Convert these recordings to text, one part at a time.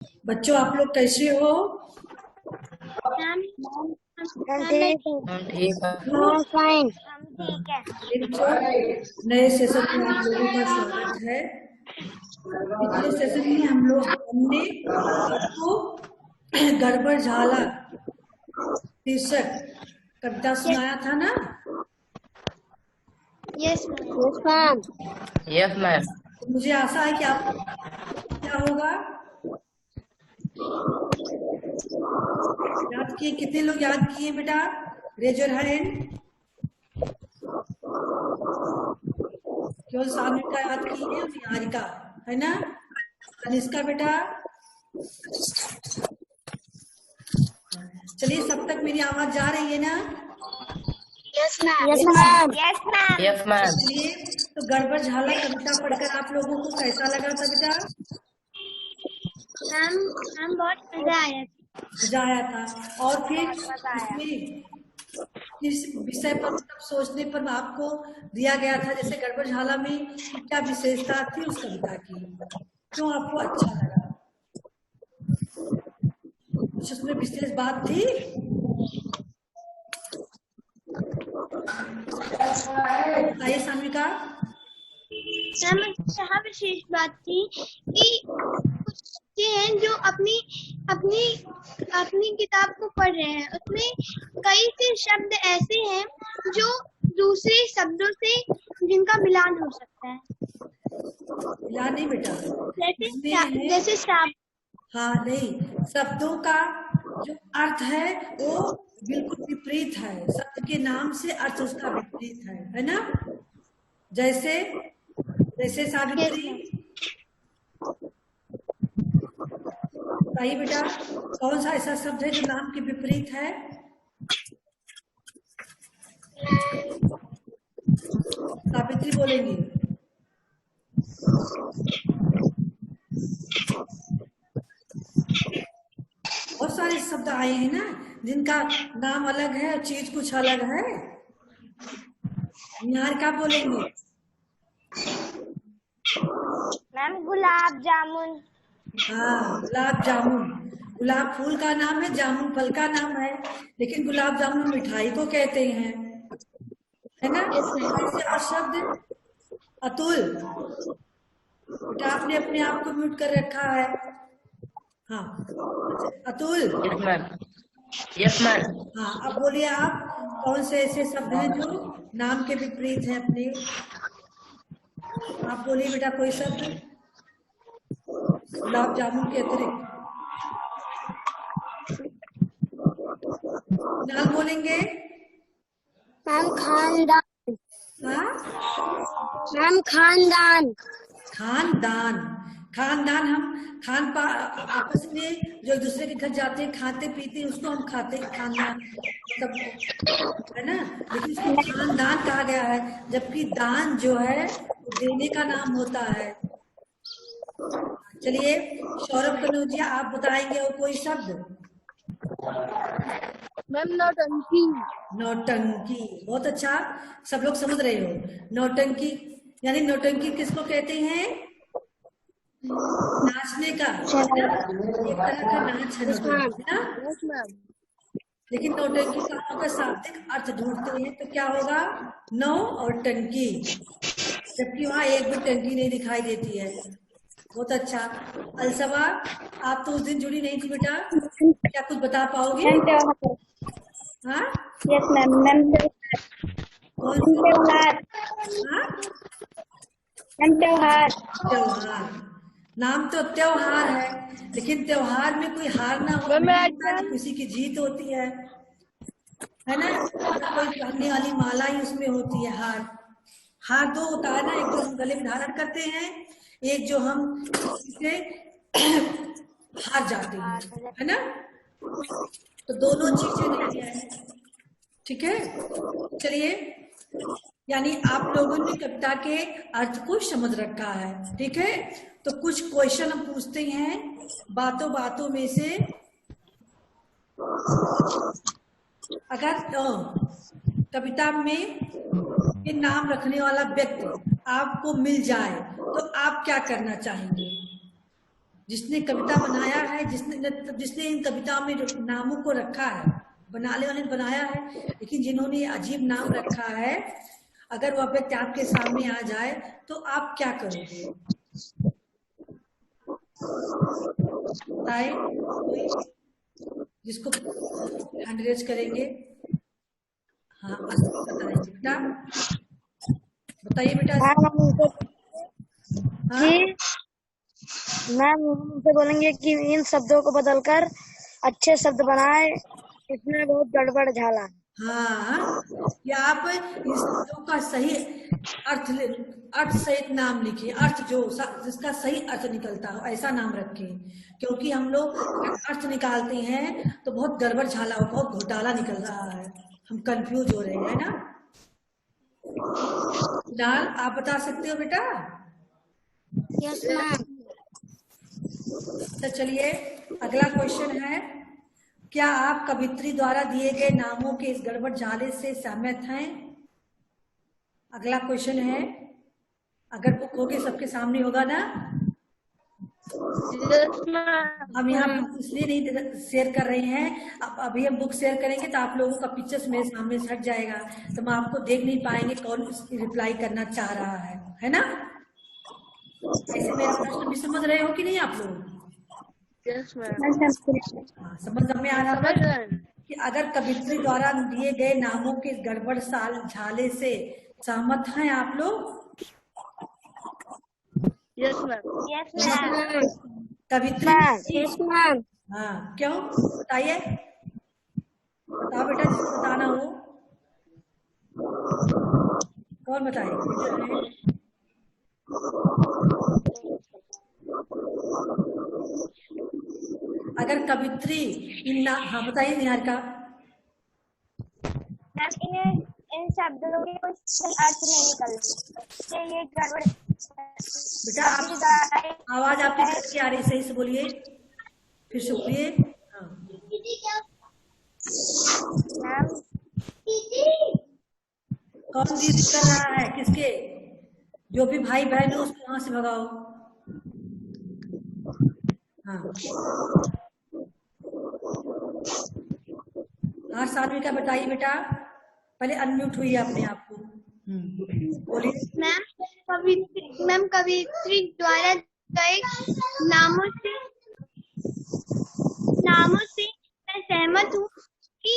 बच्चों आप लोग कैसे हो? मैम ठीक है। तो फाइन। ठीक है। बच्चों नए सेशन में आप लोगों का स्वागत है। पिछले सेशन में हमने आपको गड़बड़ झाला शीर्षक कविता सुनाया था ना? Yes yes ma'am. Yes ma'am. मुझे आशा है कि आप क्या होगा याद किए। कितने लोग याद किए बेटा? Raise your hand. केवल सामने का याद किए, निहारिका है ना? अनिष्का बेटा चलिए, सब तक मेरी आवाज जा रही है ना? Yes ma'am. Yes ma'am. Yes ma'am. Yes ma'am. चलिए, तो गड़बड़ झाला कविता पढ़कर आप लोगों को कैसा लगा था बेटा? मैम बहुत मजा आया। मजा आया था। और फिर मजा आया। इसमें इस विषय पर मतलब सोचने पर आपको दिया गया था, जैसे गड़बड़ झाला में क्या विशेषता थी उस कविता की, क्यों आपको अच्छा लगा, कुछ उसमें विशेष बात थी? बताइए सान्विका। मैम यहाँ विशेष बात थी कि कुछ बच्चे हैं जो अपनी अपनी अपनी किताब को पढ़ रहे हैं, उसमें कई से शब्द ऐसे हैं जो दूसरे शब्दों से जिनका मिलान हो सकता है। मिला नहीं बेटा, जैसे हाँ नहीं, शब्दों का जो अर्थ है वो बिल्कुल विपरीत है, शब्द के नाम से अर्थ उसका विपरीत है ना? जैसे जैसे सावित्री, बताइए बेटा, कौन सा ऐसा शब्द है जो नाम के विपरीत है? सावित्री बोलेंगी। बहुत सारे शब्द आए हैं ना जिनका नाम अलग है और चीज कुछ अलग है। निहारिका बोलेंगे। मैम गुलाब जामुन। हाँ, गुलाब जामुन। गुलाब फूल का नाम है, जामुन फल का नाम है, लेकिन गुलाब जामुन मिठाई को कहते हैं, है ना? ऐसे और शब्द। अतुल बेटा, आपने अपने आप को म्यूट कर रखा है। हाँ Atul. Yes ma'am. Yes ma'am. हाँ, अब बोलिए आप, कौन से ऐसे शब्द हैं जो नाम के विपरीत हैं अपने? आप बोलिए बेटा कोई शब्द गुलाब जामुन के अतिरिक्त। नाम बोलेंगे। मैम खानदान। हाँ, मैम खानदान। खानदान। खानदान, हम आपस में जो एक दूसरे के घर जाते हैं खाते पीते हैं, उसको हम खाते खानदान सब, है ना? लेकिन उसको खानदान कहा गया है, जबकि दान जो है वो देने का नाम होता है। चलिए, सौरभ कनौजिया आप बताएंगे और कोई शब्द? मैम नौटंकी। नौटंकी, बहुत अच्छा, सब लोग समझ रहे हो। नौटंकी यानी नौटंकी किसको कहते हैं? नाचने का, एक तरह का नाच है नौटंकी, है ना? लेकिन नौटंकी का अगर शाब्दिक अर्थ ढूंढते हैं तो क्या होगा? नौ और टंकी, जबकि वहां एक भी टंकी नहीं दिखाई देती है। बहुत अच्छा। अलसबा, आप तो उस दिन जुड़ी नहीं थी बेटा, क्या कुछ बता पाओगे? हाँ, यस मैम। कौन त्योहार। हाँ? त्योहार। त्योहार, नाम तो त्योहार है, लेकिन त्योहार में कोई हार ना हो, किसी की जीत होती है ना? कोई पहनने वाली माला ही उसमें होती है। हार, हार दो होता है ना, एक जो हम गले में धारण करते हैं, एक जो हम से हार जाते हैं, है ना? तो दोनों चीजें नहीं है, ठीक है? चलिए, यानी आप लोगों ने कविता के अर्थ को समझ रखा है, ठीक है? तो कुछ क्वेश्चन हम पूछते हैं बातों बातों में से। अगर कविता में ये नाम रखने वाला व्यक्ति आपको मिल जाए तो आप क्या करना चाहेंगे? जिसने कविता बनाया है, जिसने इन कविताओं में नामों को रखा है, बनाने वाले ने बनाया है, लेकिन जिन्होंने अजीब नाम रखा है, अगर वह व्यक्ति आपके सामने आ जाए तो आप क्या करोगे? बताए कोई जिसको हैंड रेज करेंगे। हाँ बताइए बेटा, बताइए बेटा। मैम उनसे बोलेंगे कि इन शब्दों को बदलकर अच्छे शब्द बनाए, इसमें बहुत गड़बड़ झाला। हाँ, या आप इन शब्दों का सही अर्थ सहित नाम लिखिए, अर्थ जिसका सही अर्थ निकलता हो ऐसा नाम रखें, क्योंकि हम लोग अर्थ निकालते हैं तो बहुत गड़बड़ झाला हो, बहुत घोटाला निकल रहा है, हम कंफ्यूज हो रहे हैं ना। फिलहाल आप बता सकते हो बेटा? Yes ma'am. तो चलिए अगला क्वेश्चन है, क्या आप कवित्री द्वारा दिए गए नामों के इस गड़बड़ झाले से सहमत हैं? अगला क्वेश्चन है, अगर बुक होगी सबके सामने होगा ना? हम यहाँ इसलिए नहीं शेयर कर रहे हैं, अब अभी हम बुक शेयर करेंगे तो आप लोगों का पिक्चर्स मेरे सामने से हट जाएगा, तो हम आपको देख नहीं पाएंगे कौन रिप्लाई करना चाह रहा है ना? ऐसे मेरा प्रश्न भी समझ रहे हो कि नहीं आप लोग? समझ में आ रहा है कि अगर कवित्री द्वारा दिए गए नामों के गड़बड़ झाले से सहमत हैं आप लोग? Yes ma'am. कवित्री? Yes ma'am. हाँ, क्यों बताइए, बताओ बेटा, जिसको बताना हो कौन बताए? अगर कवित्री हाँ बताइए निहारिका। इन शब्दों के कुछ अर्थ नहीं निकलते, ये गड़बड़। बेटा आप आवाज आपकी कट के आ रही, सही से बोलिए, फिर से बोलिए। कौन दीदी कर रहा है, किसके? जो भी भाई बहन हो उसको वहां से भगाओ। हाँ साधविका बताइए बेटा, पहले अनम्यूट हुई अपने आप को, बोलिए। मैम कवित्री द्वारा गए नामों से मैं सहमत हूँ कि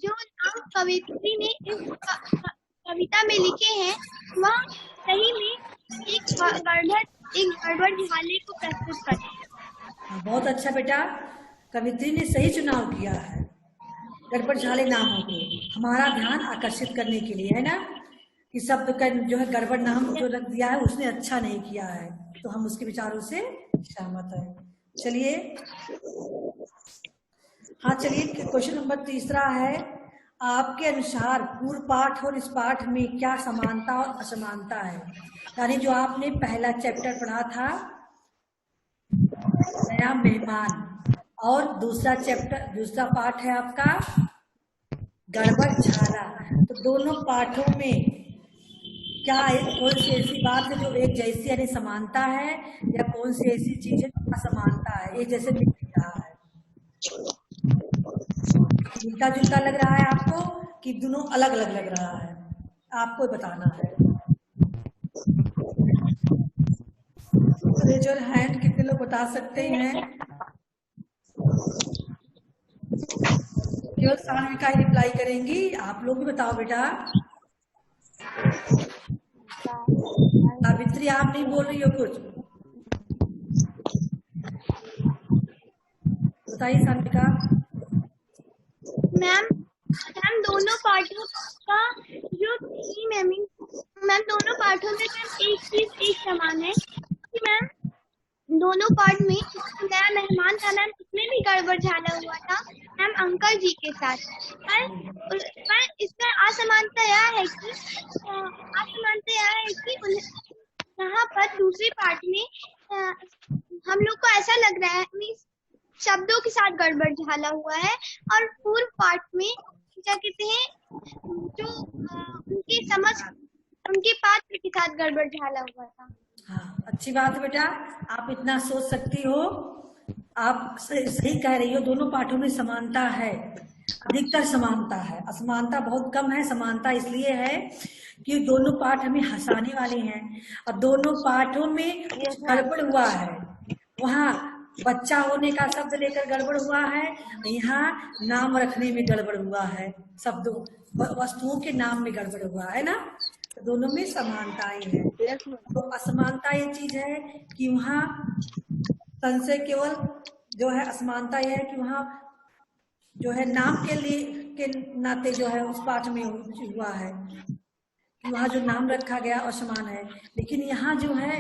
जो नाम कवित्री ने इस कविता में लिखे हैं वह सही में एक गड़बड़ झाले को प्रस्तुत करते हैं। बहुत अच्छा बेटा, कवित्री ने सही चुनाव किया है गड़बड़ झाले नामों को हमारा ध्यान आकर्षित करने के लिए, है ना? कि शब्द का जो है गड़बड़ नाम जो रख दिया है उसने अच्छा नहीं किया है, तो हम उसके विचारों से सहमत है। चलिए हाँ, चलिए क्वेश्चन नंबर 3 है, आपके अनुसार पूर्व पाठ और इस पाठ में क्या समानता और असमानता है? यानी जो आपने पहला चैप्टर पढ़ा था नया मेहमान, और दूसरा पाठ है आपका गड़बड़ झाला, तो दोनों पाठों में क्या कौन सी ऐसी बात है जो एक जैसी यानी समानता है, या कौन सी ऐसी चीज है जो असमानता है, एक जैसे दिख रहा है? मिलता जुलता लग रहा है आपको कि दोनों अलग अलग लग रहा है? आपको बताना है। रेज योर हैंड, कितने लोग बता सकते हैं? केवल सान्विका ही रिप्लाई करेंगी, आप लोग भी बताओ बेटा। सावित्री आप नहीं बोल रही हो कुछ, बताइए सान्विका। मैम दोनों पाठों का जो थीम है, मैम दोनों पाठों में एक चीज एक समान है कि मैम दोनों पार्ट में नया मेहमान था मैम, उसमें भी गड़बड़ झाला हुआ था मैम अंकल जी के साथ। पर इसमें असमानता यह है कि यहाँ पर दूसरी पार्ट में हम लोग को ऐसा लग रहा है मीन्स शब्दों के साथ गड़बड़ झाला हुआ है, और पूर्व पार्ट में क्या कहते हैं जो उनके पात्र के साथ गड़बड़ झाला हुआ था। हाँ, अच्छी बात है बेटा, आप इतना सोच सकती हो। आप सही कह रही हो, दोनों पाठों में समानता है, अधिकतर समानता है, असमानता बहुत कम है। समानता इसलिए है कि दोनों पाठ हमें हंसाने वाले हैं और दोनों पाठों में कुछ गड़बड़ हुआ है। वहाँ बच्चा होने का शब्द लेकर गड़बड़ हुआ है, यहाँ नाम रखने में गड़बड़ हुआ है, शब्दों वस्तुओं के नाम में गड़बड़ हुआ है ना। तो दोनों में समानताएं हैं। तो असमानता ये चीज है कि वहाँ संशय केवल जो है, असमानता यह है कि वहाँ जो है नाम के लिए के नाते जो है उस पाठ में हुआ है, वहाँ जो नाम रखा गया असमान है। लेकिन यहाँ जो है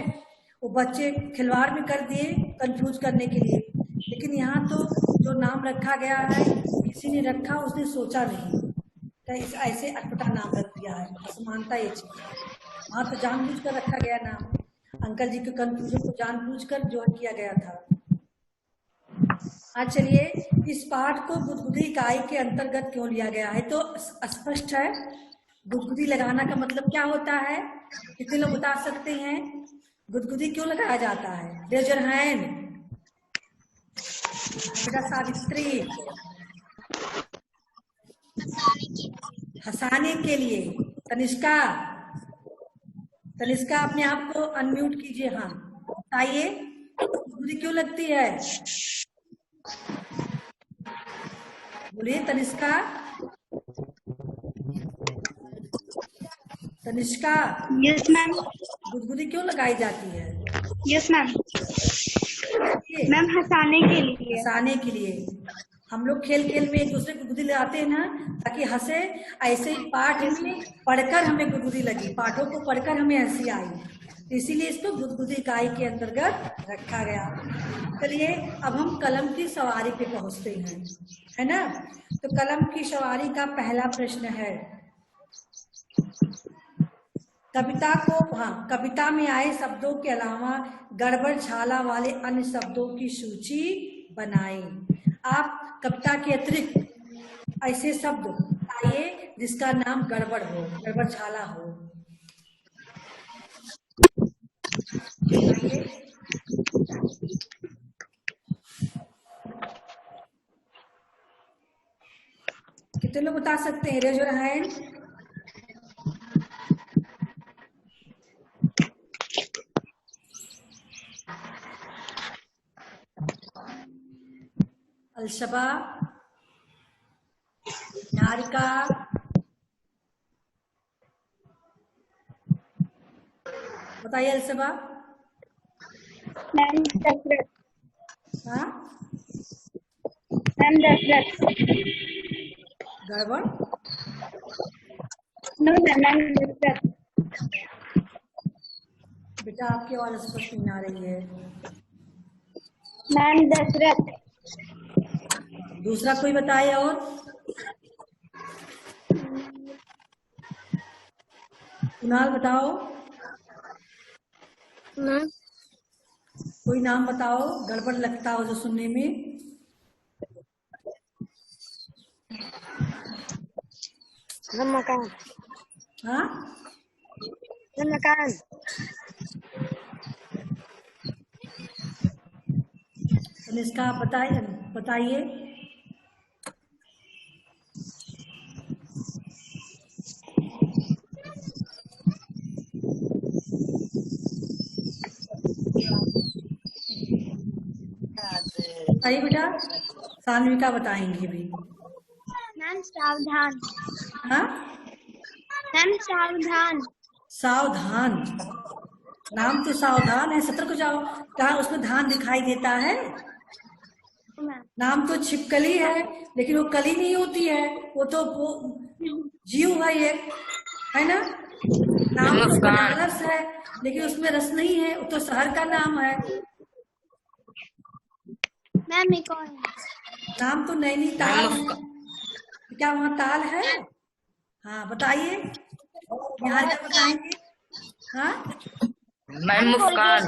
वो बच्चे खिलवाड़ में कर दिए कंफ्यूज करने के लिए। लेकिन यहाँ तो जो नाम रखा गया है किसी ने रखा, उसने सोचा नहीं, तो ऐसे अटपटा नाम रख दिया है। असमानता ये चीज है, वहाँ तो जानबूझ कर रखा गया नाम। अंकल जी के कंफ्यूजन को जानबूझ कर जो किया गया था। आज चलिए इस पाठ को गुदगुदी इकाई के अंतर्गत क्यों लिया गया है, तो स्पष्ट है। गुदगुदी लगाना का मतलब क्या होता है, कितने लोग बता सकते हैं गुदगुदी क्यों लगाया जाता है? Raise your hand. बेटा सावित्री, हंसाने के लिए। तनिष्का, तनिष्का अपने आप को अनम्यूट कीजिए। हाँ बताइए, गुदगुदी क्यों लगती है? बोलिए तनिष्का। Tanishka, yes ma'am. गुदगुदी क्यों लगाई जाती है? Yes ma'am. मैम हंसाने के लिए। हंसाने के लिए। हम लोग खेल खेल में एक दूसरे को गुदगुदी लगाते हैं ना, ताकि हंसे। ऐसे ही पाठ में पढ़कर हमें गुदगुदी लगी, पाठों को पढ़कर हमें हंसी आई, इसीलिए इसको गुदगुदी इकाई के अंतर्गत रखा गया। चलिए अब हम कलम की सवारी पे पहुंचते हैं, है ना। तो कलम की सवारी का पहला प्रश्न है, कविता को, हाँ, कविता में आए शब्दों के अलावा गड़बड़ छाला वाले अन्य शब्दों की सूची बनाएं। आप कविता के अतिरिक्त ऐसे शब्द बताइए जिसका नाम गड़बड़ हो, गड़बड़ छाला हो। कितने लोग बता सकते हैं? Raise your hand. Alshaba, Narika, बताइए अलशबा। मैम दशरथ। हाँ, मैम दशरथ। गड़बड़। मैम दशरथ। बेटा आपकी आवाज स्पष्ट नहीं आ रही है। मैम दशरथ। दूसरा कोई बताए और? कुणाल बताओ, मैम कोई नाम बताओ गड़बड़ लगता हो जो सुनने में। मकान। हाँ, मकान। इसका बताइए। बताइए बेटा, सान्विका बताएंगी भी। मैम सावधान। हाँ, मैम सावधान। सावधान। नाम तो सावधान है, सतर्क हो जाओ, कहाँ उसमें धान दिखाई देता है? नाम तो छिपकली है, लेकिन वो कली नहीं होती है, वो तो जीव है एक, है ना। नाम तो बनारस है, लेकिन उसमें रस नहीं है, वो तो शहर का नाम है। मैम एक और नाम तो नैनीताल है, क्या वहाँ ताल है? हाँ बताइए, बिहार का बताएंगे। हाँ, मैम मुस्कान।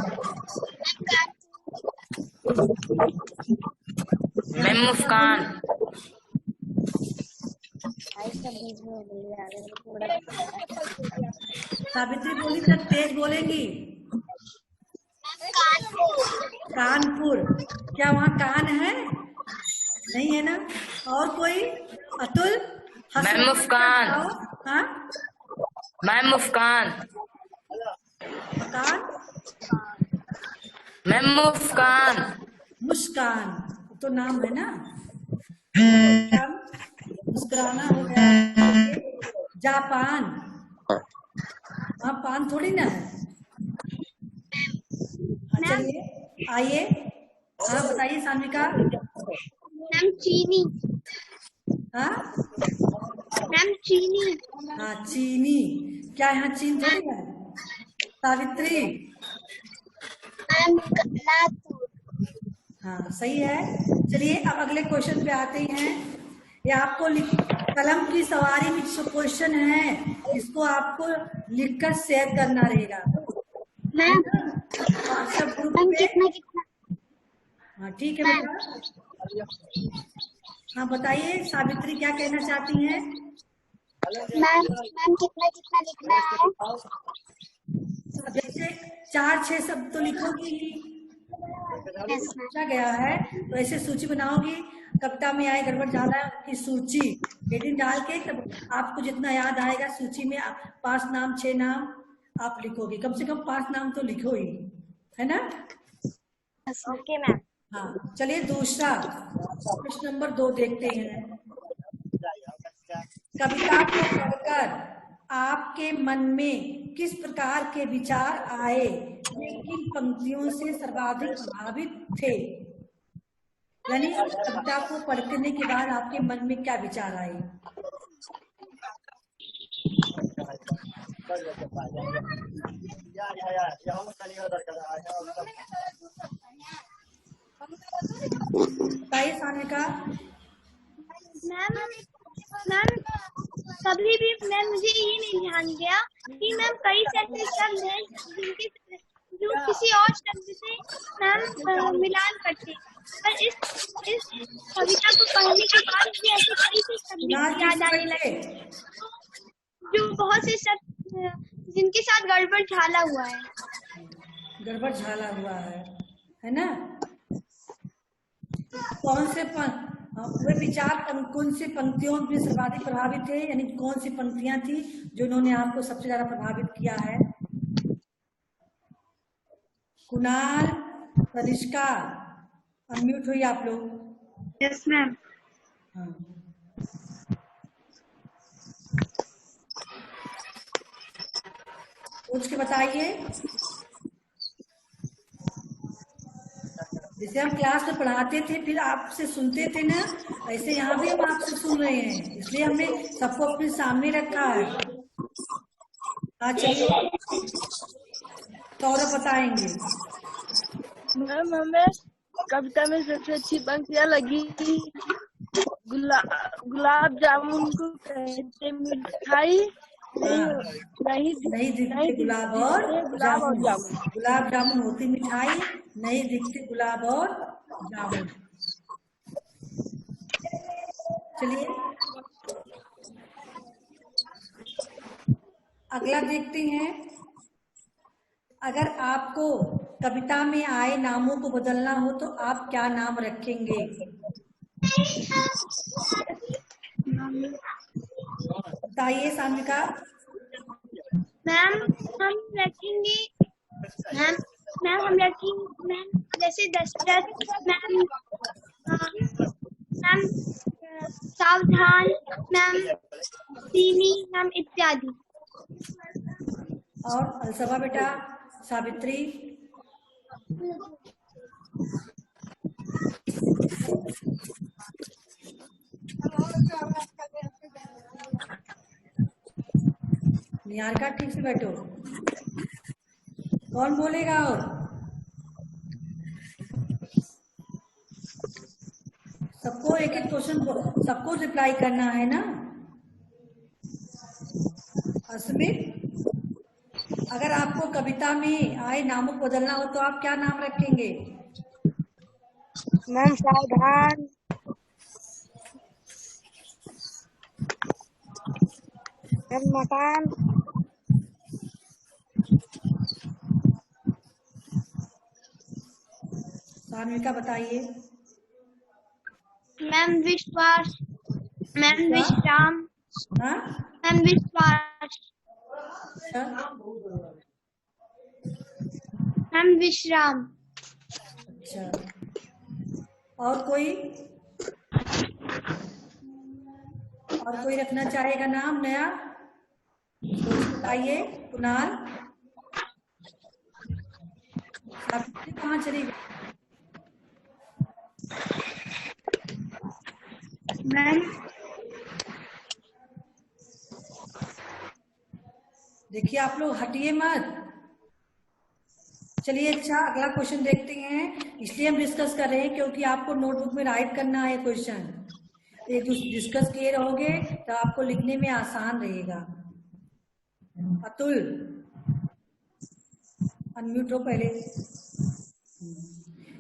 मैम मुस्कान। सावित्री बोली तक तेज बोलेंगी। कानपुर। क्या वहाँ कान है? नहीं है ना। और कोई? अतुल मैम मुस्कान। हाँ मैम मुस्कान। मकान। मैम मुस्कान। मुस्कान तो नाम है ना। नाम मुस्कुराना हो गया। जापान, वहाँ पान थोड़ी ना है। हाँ, चलिए आइए। हाँ बताइए सान्विका। मैम चीनी। हाँ मैम चीनी। हाँ चीनी। क्या यहाँ चीन थोड़ी है? सावित्री। मैम लातूर। हाँ सही है। चलिए अब अगले क्वेश्चन पे आते हैं। ये आपको कलम की सवारी में जो क्वेश्चन है इसको आपको लिखकर शेयर करना रहेगा। मैम व्हाट्सएप ग्रुप मैम पे। कितना हाँ ठीक है बेटा। हाँ बताइए सावित्री क्या कहना चाहती हैं? मैम कितना लिखना है? अब जैसे 4-6 शब्द तो लिखोगी ही, पूछा गया है तो ऐसे सूची बनाओगी। कविता में आए गड़बड़ झाला की सूची हेडिंग डाल के तब आपको जितना याद आएगा सूची में 5 नाम 6 नाम आप लिखोगे। कम से कम 5 नाम तो लिखो ही, है ना। Okay ma'am. हाँ चलिए दूसरा प्रश्न नंबर 2 देखते हैं। कविता को पढ़कर आपके मन में किस प्रकार के विचार आए, वे किन पंक्तियों से सर्वाधिक प्रभावित थे? यानी कविता को पढ़ने के बाद आपके मन में क्या विचार आए? बताइए सानिका। मैम कभी भी मैम मुझे ये नहीं ध्यान गया कि मैम कई ऐसे शब्द हैं जिनके जो किसी और शब्द से मैम मिलान करते हैं, पर इस कविता को पढ़ने के बाद मुझे ऐसे कई से शब्द याद आने लगे जो बहुत से शब्द जिनके साथ गड़बड़ झाला हुआ है। गड़बड़ झाला हुआ है ना। कौन से वे विचार कौन सी पंक्तियों में सर्वाधिक प्रभावित थे, यानी कौन सी पंक्तियां थी जो उन्होंने आपको सबसे ज्यादा प्रभावित किया है? कुणाल, तनिष्का, अनम्यूट हुई आप लोग। Yes ma'am. हाँ सोच के बताइए। जैसे हम क्लास में पढ़ाते थे फिर आपसे सुनते थे ना, ऐसे यहाँ भी हम आपसे सुन रहे हैं, इसलिए हमने सबको अपने सामने रखा है। हाँ चलिए सौरभ बताएंगे। मैम हमें कविता में सबसे अच्छी पंक्तियाँ लगी गुलाब जामुन को कहते मिठाई, नहीं दिखते गुलाब और जामुन। गुलाब जामुन होती मिठाई, नहीं दिखते गुलाब और जामुन। चलिए अगला देखते हैं। अगर आपको कविता में आए नामों को बदलना हो तो आप क्या नाम रखेंगे? बताइए सान्विका। मैम हम रखेंगे मैम जैसे दशरथ मैम, मैम सावधान मैम, सीनी मैम इत्यादि। और अलसबा बेटा, सावित्री। निहारिका ठीक से बैठो। कौन बोलेगा? और सबको एक एक क्वेश्चन सबको रिप्लाई करना है ना। अस्मित, अगर आपको कविता में आए नामों को बदलना हो तो आप क्या नाम रखेंगे? मैम सावधान, मैम मकान, सान्विका बताइए। मैम विश्वास, मैम विश्राम, हाँ मैम विश्वास, अच्छा, मैम विश्राम। अच्छा और कोई रखना चाहेगा नाम नया? सोच बताइए। कुणाल, सावित्री कहाँ चली गई? मैम देखिए आप लोग हटिए मत। चलिए अच्छा अगला क्वेश्चन देखते हैं। इसलिए हम डिस्कस कर रहे हैं क्योंकि आपको नोटबुक में राइट करना है क्वेश्चन। एक दूसरे डिस्कस किए रहोगे तो आपको लिखने में आसान रहेगा। अतुल अनम्यूट हो पहले।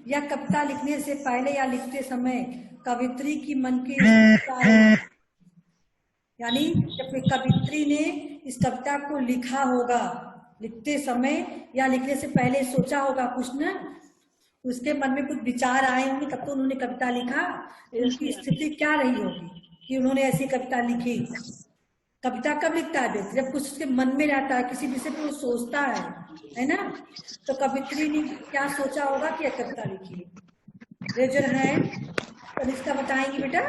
या कविता लिखने से पहले या लिखते समय कवित्री की मन की यानी जब कवित्री ने इस कविता को लिखा होगा, लिखते समय या लिखने से पहले सोचा होगा कुछ न, उसके मन में कुछ विचार आए होंगे तब तो उन्होंने कविता लिखा। उनकी स्थिति क्या रही होगी कि उन्होंने ऐसी कविता लिखी। कविता कब लिखता है व्यक्ति? जब कुछ उसके मन में रहता है, किसी विषय पर वो सोचता है ना। तो कवित्री ने क्या सोचा होगा कि कविता लिखी। रेजर है तो इसका बताएंगी बेटा।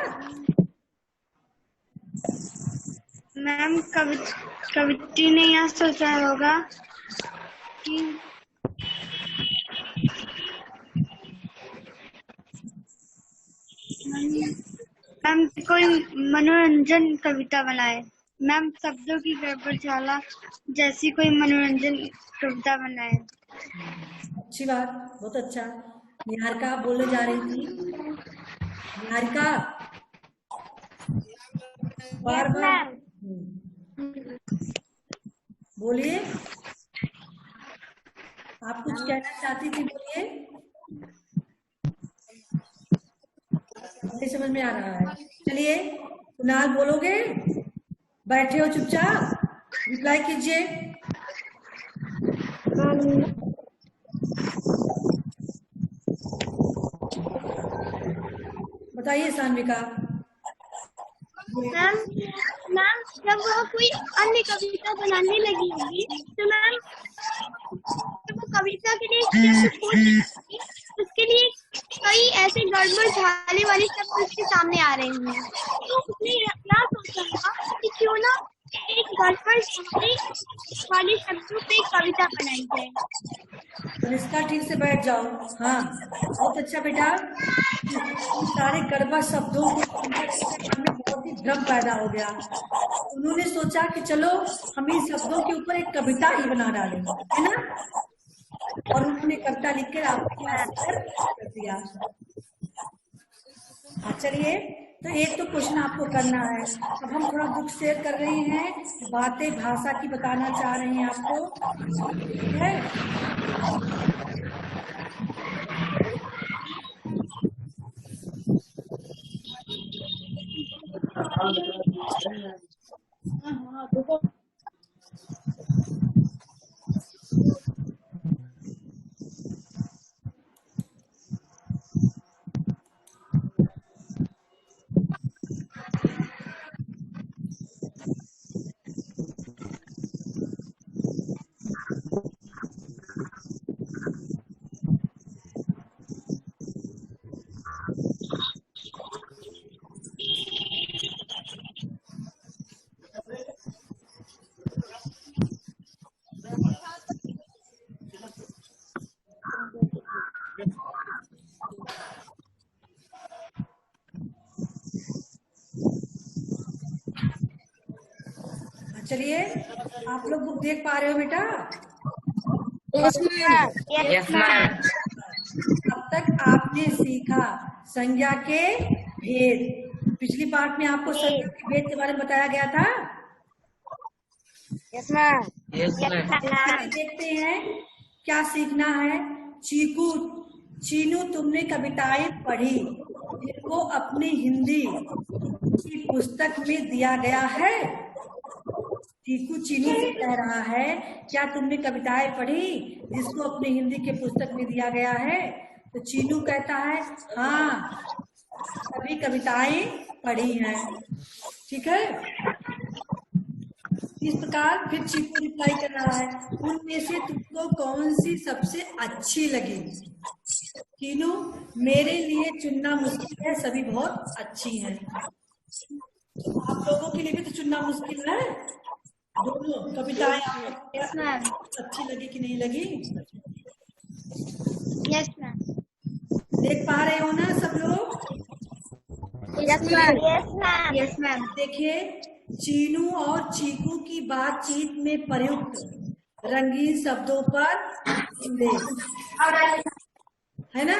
मैम कवित्री ने यह सोचा होगा कि मैम कोई मनोरंजन कविता बनाए। मैम शब्दों की गड़बड़झाला जैसी कोई मनोरंजन कविता बनाए। अच्छी बात, बहुत अच्छा। निहारिका आप बोलने जा रही थी। निहारिका बार बार बोलिए, आप कुछ कहना चाहती थी, बोलिए। नहीं समझ में आ रहा है। चलिए कुणाल बोलोगे? बैठे हो चुपचाप, रिप्लाई कीजिए। बताइए सान्विका। मैम जब वह कोई अन्य कविता बनाने लगी होगी तो मैम वो कविता के लिए उसके लिए कई ऐसे गड़बड़ झाले वाले शब्द उसके सामने आ रहे हैं। तो उसने क्या सोचा होगा कि क्यों ना एक गड़बड़ झाले वाले शब्दों पे कविता बनाई जाए। तो इसका ठीक से बैठ जाओ। हाँ बहुत अच्छा बेटा। सारे गड़बड़ शब्दों को मन में बहुत ही भ्रम पैदा हो गया। उन्होंने सोचा कि चलो हम इन शब्दों के ऊपर एक कविता ही बना डालें, है ना। और उन्होंने कविता लिखकर आपके पास कर दिया। चलिए तो एक तो क्वेश्चन आपको करना है। अब हम थोड़ा बुक शेयर कर रहे हैं, बातें भाषा की बताना चाह रहे हैं आपको, ठीक है। चलिए आप लोग बुक देख पा रहे हो बेटा? Yes ma'am. अब तक आपने सीखा संज्ञा के भेद। पिछली पार्ट में आपको संज्ञा के भेद के बारे में बताया गया था। Yes ma'am. Yes ma'am. देखते हैं क्या सीखना है। चीनू तुमने कविताएं पढ़ी जिनको अपनी हिंदी की पुस्तक में दिया गया है। चीनू से कह रहा है क्या तुमने कविताएं पढ़ी जिसको अपनी हिंदी के पुस्तक में दिया गया है। तो चीनू कहता है हाँ सभी कविताएं पढ़ी हैं। ठीक है, इस प्रकार फिर चीकू रिप्लाई कर रहा है, उनमें से तुमको कौन सी सबसे अच्छी लगी? चीनू, मेरे लिए चुनना मुश्किल है, सभी बहुत अच्छी हैं। आप लोगों के लिए भी तो चुनना मुश्किल है। दोनों कविताएं आपको अच्छी लगी कि नहीं लगी? Yes ma'am. देख पा रहे हो ना सब लोग? Yes ma'am. Yes ma'am. Yes ma'am. देखिए, चीनू और चीकू की बातचीत में प्रयुक्त रंगीन शब्दों पर उल्लेख है ना।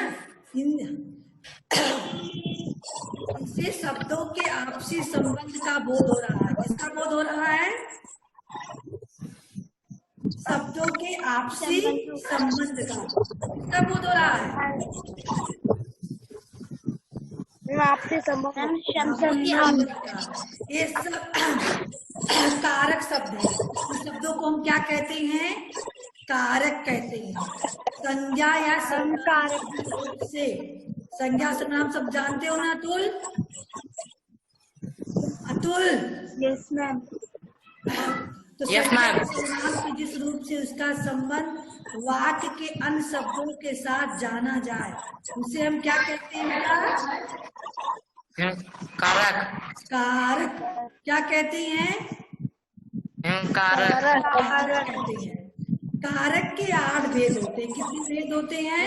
इनसे शब्दों के आपसी संबंध का बोध हो रहा है। किसका बोध हो रहा है? शब्दों के आपसी संबंध का। किसका बोध हो रहा है? आपसी संबंध। ये सब कारक शब्द है। इस शब्दों को हम क्या कहते हैं? कारक कहते हैं। संज्ञा या कारक से, संज्ञा से नाम सब जानते हो ना अतुल? अतुल? Yes ma'am. तो Yes, ma'am. नाम के जिस रूप से उसका संबंध वाक्य के अन्य शब्दों के साथ जाना जाए उसे हम क्या कहते हैं बेटा? कारक। कारक। क्या कहते हैं? कारक। कारक कहते हैं। कारक के 8 भेद होते हैं। कितने भेद होते हैं?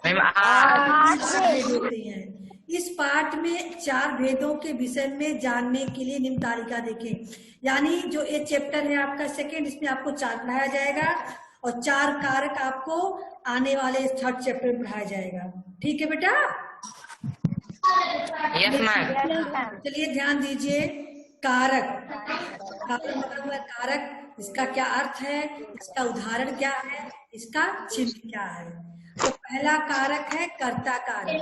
मैम 8 भेद होते हैं। इस पाठ में 4 भेदों के विषय में जानने के लिए निम्न तालिका देखें। यानी जो ये चैप्टर है आपका सेकेंड, इसमें आपको 4 पढ़ाया जाएगा और 4 कारक आपको आने वाले 3rd चैप्टर में पढ़ाया जाएगा। ठीक है बेटा? Yes ma'am. चलिए ध्यान दीजिए। कारक, कारक मतलब हुआ कारक। इसका क्या अर्थ है, इसका उदाहरण क्या है, इसका चिन्ह क्या है? तो पहला कारक है कर्ता कारक।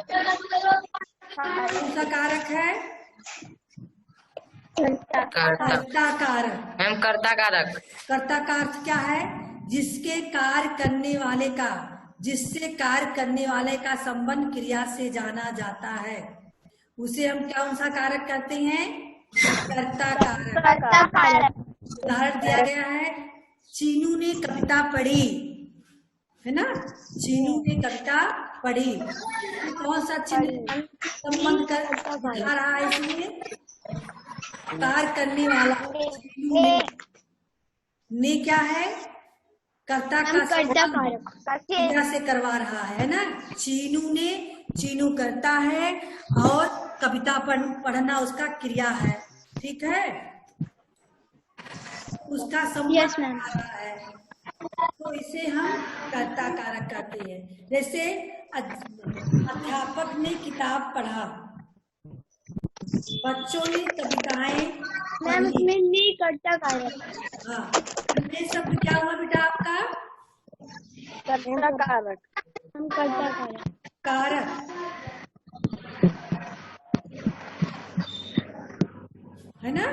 कौन सा कारक है? कर्ता कारक। मैम कर्ता कारक। कर्ता का अर्थ क्या है? जिसके कार्य करने वाले का, जिससे कार्य करने वाले का संबंध क्रिया से जाना जाता है उसे हम कौन सा कारक करते हैं? कर्ता कारक। उदाहरण दिया गया है, चीनू ने कविता पढ़ी, है ना। चीनू ने कविता पढ़ी। कौन सा चिन्ह संबंध कर रहा है? इसमें कार्य करने वाला ने क्या है? कर्ता का क्रिया से करवा रहा है ना। चीनू ने, चीनू करता है और कविता पढ़ना उसका क्रिया है। ठीक है, उसका संबंध है, तो इसे हम कर्ता कारक कहते हैं। जैसे अध्यापक ने किताब पढ़ा, बच्चों ने कविताएं मैम इसमें नहीं कर्ता कारक। हाँ, ये शब्द क्या हुआ बेटा आपका? कर्ता कारक। हम कर्ता कारक। कारक है ना।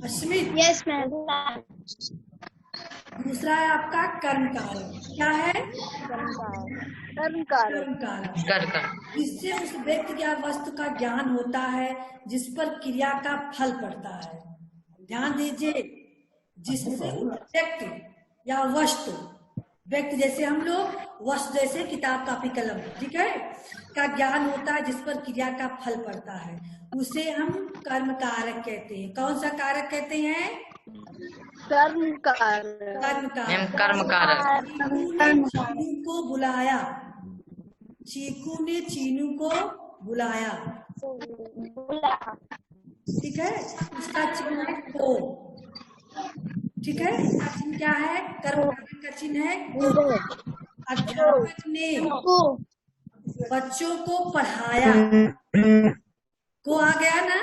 अस्मित। Yes ma'am. दूसरा है आपका कर्म कारक। क्या है? कर्म कारक। कर्म कारक। इससे उस व्यक्ति या वस्तु का ज्ञान होता है जिस पर क्रिया का फल पड़ता है। ध्यान दीजिए, जिससे व्यक्ति या वस्तु, व्यक्ति जैसे हम लोग, वस्तु जैसे किताब कापी कलम, ठीक है, का ज्ञान होता है जिस पर क्रिया का फल पड़ता है उसे हम कर्म कारक कहते हैं। कौन सा कारक कहते हैं? कर्म कारक। कर्म कारक। चीनू को बुलाया, चीकू ने चीनू को बुलाया। ठीक है, इसका चिन्ह है को। ठीक है, इसका चिन्ह क्या है? कर्म कारक का चिन्ह है को। अध्यापक ने बच्चों को पढ़ाया, को आ गया ना।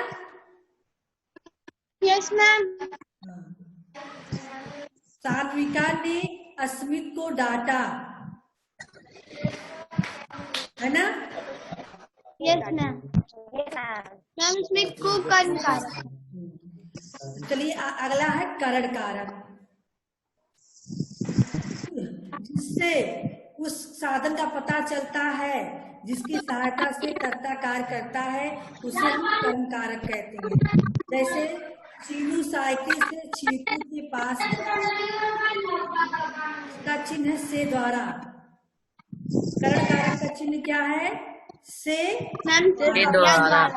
Yes ma'am. सात्विका ने अस्मित को डांटा, है ना। Yes ma'am. मैम इसमें को कर्म कारक। चलिए अगला है करण कारक। जिससे उस साधन का पता चलता है जिसकी सहायता से कर्ता कार्य करता है, उसे हम कर्म कारक कहते हैं। जैसे चीनू साइकिल से चीकू के पास गया, का चिन्ह है से द्वारा। करण कारक का चिन्ह क्या है? से द्वारा।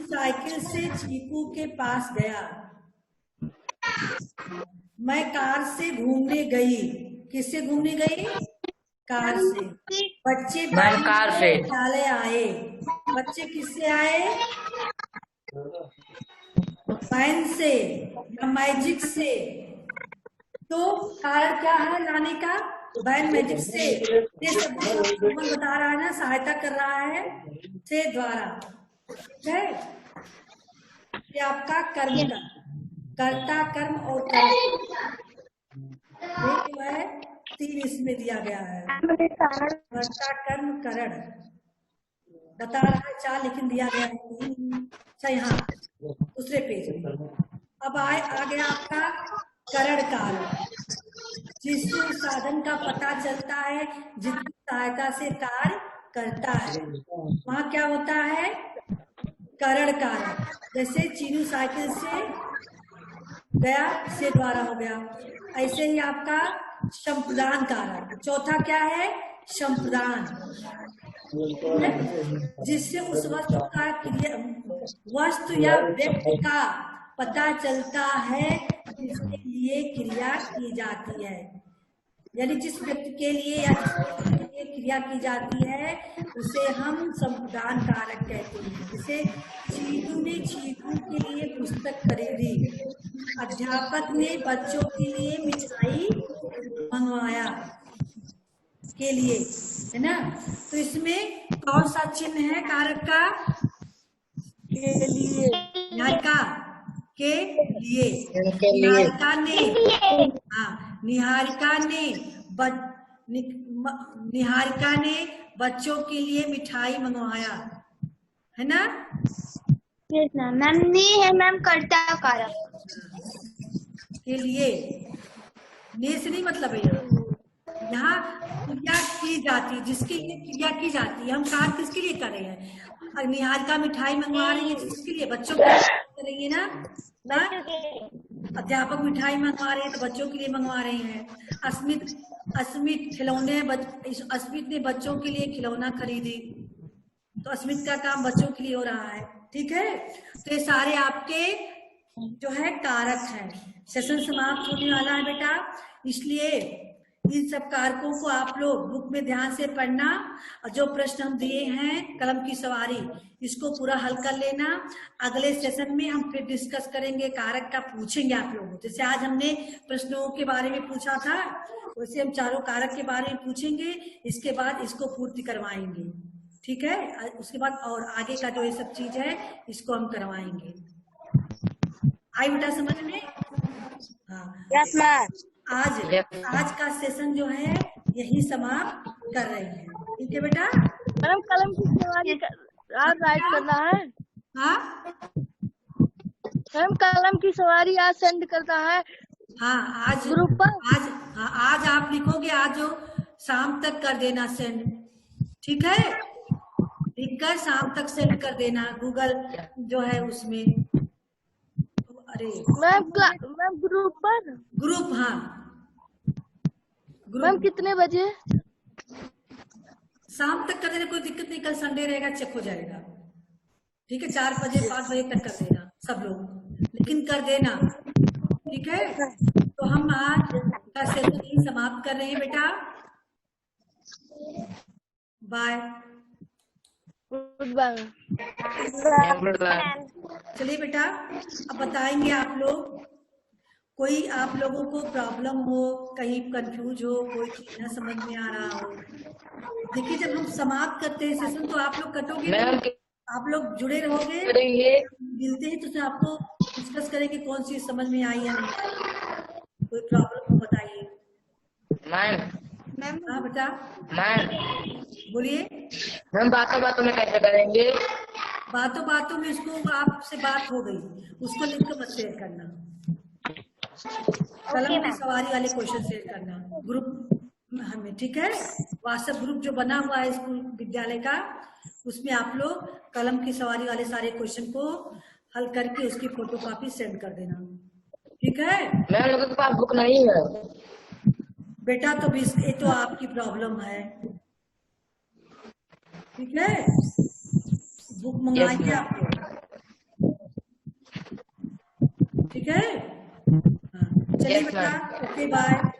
साइकिल से चीकू के पास गया। मैं कार से घूमने गई। किससे घूमने गई? कार से। बच्चे मैं कार से विद्यालय आए। बच्चे किससे आए? वैन से या मैजिक से। तो कारण क्या है लाने का? वैन मैजिक से। ये सब बता रहा है ना, सहायता कर रहा है से द्वारा। ठीक है, ये आपका कर्म का कर्ता कर्म और कर्म जो है 3 इसमें दिया गया है। कर्ता कर्म करण बता रहा है 4 लेकिन दिया गया है। अच्छा, यहाँ दूसरे पेज में अब आ गया आपका करण काल, जिससे उस साधन का पता चलता है जिसकी सहायता से कार्य करता है। वहाँ क्या होता है? करण कारक। जैसे चीनू साइकिल से गया, से द्वारा हो गया। ऐसे ही आपका संप्रदान कारक। चौथा क्या है? संप्रदान, जिससे उस वस्तु का वस्तु या व्यक्ति का पता चलता है जिसके लिए क्रिया की जाती है। यानी जिस व्यक्ति के लिए या जिसके लिए क्रिया की जाती है उसे हम संप्रदान कारक कहते हैं। जैसे चीकू ने चीकू के लिए पुस्तक खरीदी, अध्यापक ने बच्चों के लिए मिठाई मंगवाया के लिए, है ना। तो इसमें कौन सा चिन्ह है कारक का? के लिए, निहारिका के लिए। निहारिका ने, हाँ, निहारिका ने बच्चों के लिए मिठाई मंगवाया, है ना। मैम नहीं है मैम, कर्ता कारक के लिए। ने से नहीं मतलब है यहाँ क्रिया की जाती है, जिसके लिए क्रिया की जाती है। हम कार्य किसके लिए कर रहे हैं? निहारिका मिठाई मंगवा रही है, किसके लिए? बच्चों के लिए करेंगे ना। अध्यापक मिठाई मंगवा रहे हैं तो बच्चों के लिए मंगवा रहे हैं। अस्मित खिलौने, अस्मित ने बच्चों के लिए खिलौना खरीदी, तो अस्मित का काम बच्चों के लिए हो रहा है। ठीक है, तो ये सारे आपके जो है कारक हैं। सेशन समाप्त होने वाला है बेटा, इसलिए इन सब कारकों को आप लोग बुक में ध्यान से पढ़ना और जो प्रश्न हम दिए हैं कलम की सवारी, इसको पूरा हल कर लेना। अगले सेशन में हम फिर डिस्कस करेंगे, कारक का पूछेंगे आप लोगों। जैसे आज हमने प्रश्नों के बारे में पूछा था, वैसे हम चारों कारक के बारे में पूछेंगे, इसके बाद इसको पूर्ति करवाएंगे। ठीक है, उसके बाद और आगे का जो ये सब चीज है इसको हम करवाएंगे। आई बेटा समझ में? हाँ, यस मैम। आज का सेशन जो है यही समाप्त कर रहे हैं। ठीक है बेटा। मैडम कलम की सवारी आज राइट करना है। हाँ मैम कलम की सवारी आज सेंड करना है। हाँ, आज ग्रुप पर। आज आप लिखोगे, आज जो शाम तक कर देना सेंड। ठीक है, लिखकर शाम तक सेंड कर देना गूगल जो है उसमें। अरे मैम ग्रुप पर। ग्रुप, हाँ मैम कितने बजे? शाम तक कर देना, कोई दिक्कत नहीं। कल संडे रहेगा, चेक हो जाएगा। ठीक है, 4 बजे 5 बजे तक कर देना सब लोग, लेकिन कर देना। ठीक है, तो हम आज का सेशन समाप्त कर रहे हैं बेटा। बाय। Good bye. चलिए बेटा, अब बताएंगे आप लोग। कोई आप लोगों को प्रॉब्लम हो, कहीं कंफ्यूज हो, कोई चीज न समझ में आ रहा हो, देखिए जब हम समाप्त करते हैं सेशन तो आप लोग कटोगे, आप लोग जुड़े रहोगे, मिलते ही तो आपको डिस्कस करेंगे कौन सी समझ में आई या नहीं आई। कोई प्रॉब्लम हो बताइए। मैम हाँ बेटा, मैम बोलिए। मैम बातों में कैसे करेंगे? बातों में उसको, आपसे बात हो गई उसको लिख कर मत शेयर करना। कलम की सवारी वाले क्वेश्चन शेयर करना ग्रुप हमें, ठीक है। व्हाट्सएप ग्रुप जो बना हुआ है स्कूल विद्यालय का, उसमें आप लोग कलम की सवारी वाले सारे क्वेश्चन को हल करके उसकी फोटोकॉपी सेंड कर देना, ठीक है। मैम लोगों के पास बुक नहीं है। बेटा तो ये तो आपकी प्रॉब्लम है, ठीक है। बुक मंगाएंगे आप लोग, ठीक है। हाँ, चलिए Yes, बेटा, ma'am. Okay bye.